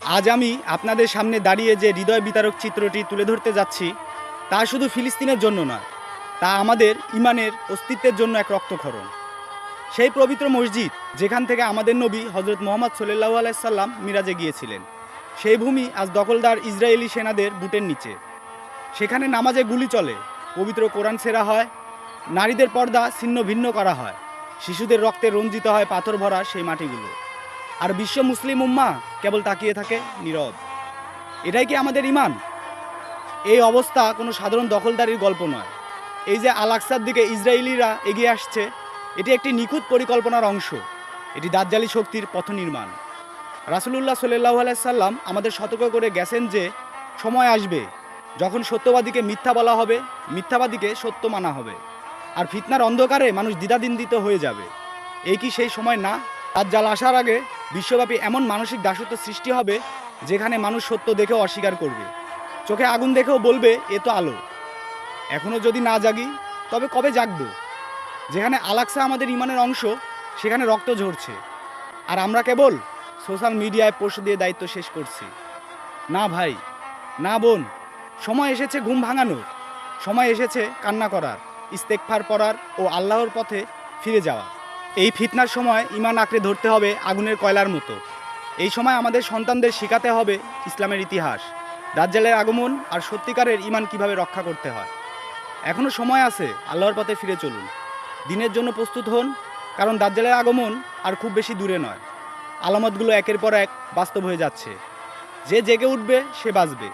আজ আমি আপনাদের সামনে দাঁড়িয়ে যে হৃদয় বিতারক চিত্রটি তুলে ধরতে যাচ্ছি তা শুধু ফিলিস্তিনের জন্য নয়, তা আমাদের ইমানের অস্তিত্বের জন্য এক রক্তক্ষরণ। সেই পবিত্র মসজিদ যেখান থেকে আমাদের নবী হজরত মোহাম্মদ সল্লাল্লাহু আলাইহি সাল্লাম মিরাজে গিয়েছিলেন, সেই ভূমি আজ দখলদার ইসরায়েলি সেনাদের বুটের নিচে। সেখানে নামাজে গুলি চলে, পবিত্র কোরআন ছেঁড়া হয়, নারীদের পর্দা ছিন্ন ভিন্ন করা হয়, শিশুদের রক্তে রঞ্জিত হয় পাথর ভরা সেই মাটিগুলো। আর বিশ্ব মুসলিম উম্মা কেবল তাকিয়ে থাকে নীরব। এটাই কি আমাদের ঈমান? এই অবস্থা কোনো সাধারণ দখলদারির গল্প নয়। এই যে আল আকসার দিকে ইসরায়েলিরা এগিয়ে আসছে, এটি একটি নিখুঁত পরিকল্পনার অংশ। এটি দাজ্জালি শক্তির পথ নির্মাণ। রাসূলুল্লাহ সাল্লাল্লাহু আলাইহি সাল্লাম আমাদের সতর্ক করে গেছেন যে সময় আসবে যখন সত্যবাদীকে মিথ্যা বলা হবে, মিথ্যাবাদীকে সত্য মানা হবে, আর ফিতনার অন্ধকারে মানুষ দ্বিধাদ্বন্দ্বিত হয়ে যাবে। এই কি সেই সময় না? দাজ্জাল আসার আগে বিশ্বব্যাপী এমন মানসিক দাসত্ব সৃষ্টি হবে যেখানে মানুষ সত্য দেখেও অস্বীকার করবে, চোখে আগুন দেখেও বলবে এ তো আলো। এখনও যদি না জাগি তবে কবে জাগবো? যেখানে আল আকসা আমাদের ইমানের অংশ, সেখানে রক্ত ঝরছে, আর আমরা কেবল সোশ্যাল মিডিয়ায় পোস্ট দিয়ে দায়িত্ব শেষ করছি। না ভাই, না বোন, সময় এসেছে ঘুম ভাঙানোর, সময় এসেছে কান্না করার, ইস্তেগফার পড়ার ও আল্লাহর পথে ফিরে যাওয়া। এই ফিতনার সময় ঈমান আঁকড়ে ধরতে হবে আগুনের কয়লার মতো। এই সময় আমাদের সন্তানদের শেখাতে হবে ইসলামের ইতিহাস, দাজ্জালের আগমন আর সত্যিকারের ঈমান কিভাবে রক্ষা করতে হয়। এখনও সময় আছে, আল্লাহর পথে ফিরে চলুন। দিনের জন্য প্রস্তুত হন, কারণ দাজ্জালের আগমন আর খুব বেশি দূরে নয়। আলামতগুলো একের পর এক বাস্তব হয়ে যাচ্ছে। যে জেগে উঠবে সে বাঁচবে,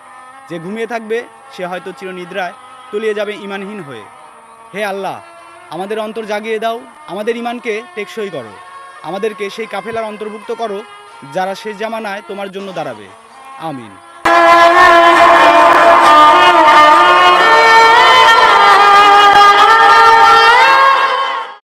যে ঘুমিয়ে থাকবে সে হয়তো চিরনিদ্রায় তলিয়ে যাবে ঈমানহীন হয়ে। হে আল্লাহ, আমাদের অন্তর জাগিয়ে দাও, আমাদের ঈমানকে টেকসই করো, আমাদেরকে সেই কাফেলার অন্তর্ভুক্ত করো যারা শেষ জামানায় তোমার জন্য দাঁড়াবে। আমিন।